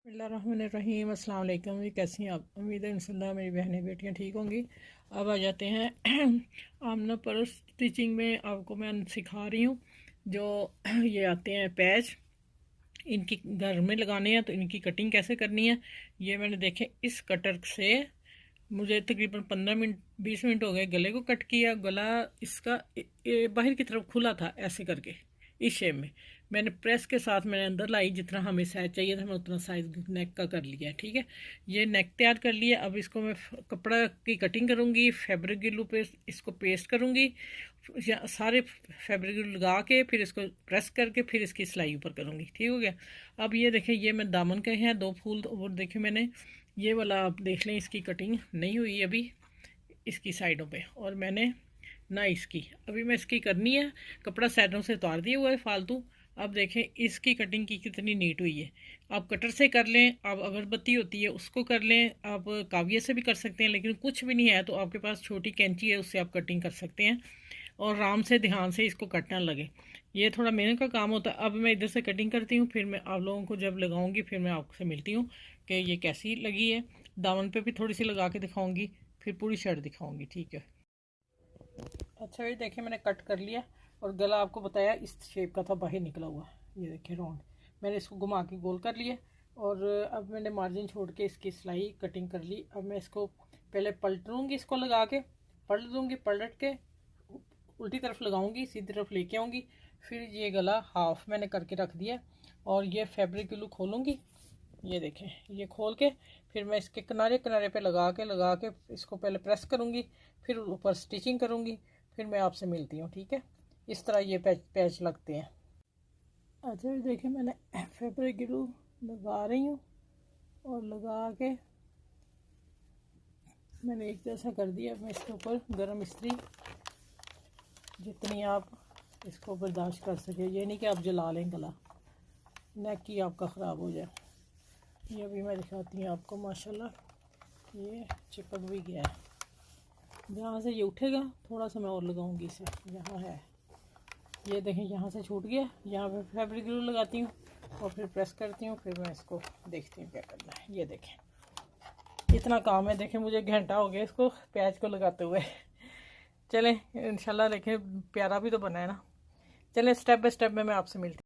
बिस्मिल्लाहिर्रहमानिर्रहीम। अस्सलाम वालेकुम। ये कैसी हैं आप? उम्मीद है इंशाल्लाह मेरी बहनें बेटियां ठीक होंगी। अब आ जाते हैं आमना पर स्टिचिंग में। आपको मैं सिखा रही हूँ जो ये आते हैं पैच, इनकी घर में लगाने हैं तो इनकी कटिंग कैसे करनी है। ये मैंने देखे इस कटर से मुझे तकरीबन 15 मिनट 20 मिनट हो गए गले को कट किया। गला इसका बाहर की तरफ खुला था ऐसे करके इस शेप में। मैंने प्रेस के साथ मैंने अंदर लाई, जितना हमें साइज चाहिए था मैं उतना साइज नेक का कर लिया। ठीक है, ये नेक तैयार कर लिया। अब इसको मैं कपड़ा की कटिंग करूँगी, फैब्रिक ग्लू पे इसको पेस्ट करूँगी, सारे फैब्रिक ग्लू लगा के फिर इसको प्रेस करके फिर इसकी सिलाई ऊपर करूँगी। ठीक हो गया। अब ये देखें, ये मैं दामन के हैं 2 फूल और देखें मैंने ये वाला, आप देख लें इसकी कटिंग नहीं हुई अभी इसकी साइडों पे, और मैंने ना इसकी अभी मैं इसकी करनी है। कपड़ा साइडों से उतार दिया हुआ है फालतू। अब देखें इसकी कटिंग की कितनी नीट हुई है। आप कटर से कर लें, आप अगरबत्ती होती है उसको कर लें, आप काविये से भी कर सकते हैं, लेकिन कुछ भी नहीं है तो आपके पास छोटी कैंची है उससे आप कटिंग कर सकते हैं। और आराम से ध्यान से इसको कटना लगे, ये थोड़ा मेहनत का काम होता है। अब मैं इधर से कटिंग करती हूँ, फिर मैं आप लोगों को जब लगाऊंगी फिर मैं आपसे मिलती हूँ कि ये कैसी लगी है। दामन पे भी थोड़ी सी लगा के दिखाऊंगी, फिर पूरी शर्ट दिखाऊंगी। ठीक है। अच्छा ये देखिए मैंने कट कर लिया, और गला आपको बताया इस शेप का था, बाहर निकला हुआ। ये देखिए राउंड, मैंने इसको घुमा के गोल कर लिया। और अब मैंने मार्जिन छोड़ के इसकी सिलाई कटिंग कर ली। अब मैं इसको पहले पलट लूँगी, इसको लगा के पलट दूँगी, पलट के उल्टी तरफ लगाऊंगी, सीधी तरफ लेके आऊँगी। फिर ये गला हाफ मैंने करके रख दिया, और ये फैब्रिक ग्लू खोलूँगी। ये देखें, ये खोल के फिर मैं इसके किनारे किनारे पे लगा के इसको पहले प्रेस करूँगी, फिर ऊपर स्टिचिंग करूँगी, फिर मैं आपसे मिलती हूँ। ठीक है, इस तरह ये पैच लगते हैं। अच्छा ये देखिए मैंने फैब्रिक ग्लू लगा रही हूँ, और लगा के मैंने एक जैसा कर दिया। मैं इसके ऊपर गर्म इस्त्री जितनी आप इसको बर्दाश्त कर सके, ये नहीं कि आप जला लें गला, नेक की आपका ख़राब हो जाए। ये भी मैं दिखाती हूँ आपको। माशाल्लाह ये चिपक भी गया है। जहाँ से ये उठेगा थोड़ा सा मैं और लगाऊंगी इसे, यहाँ है ये देखें, यहाँ से छूट गया। यहाँ पे फैब्रिक ग्लू लगाती हूँ और फिर प्रेस करती हूँ, फिर मैं इसको देखती हूँ क्या करना है। ये देखें इतना काम है। देखें मुझे घंटा हो गया इसको प्याज को लगाते हुए। चलें इंशाल्लाह, देखें प्यारा भी तो बना है ना। चलें स्टेप बाय स्टेप में मैं आपसे मिलती हूँ।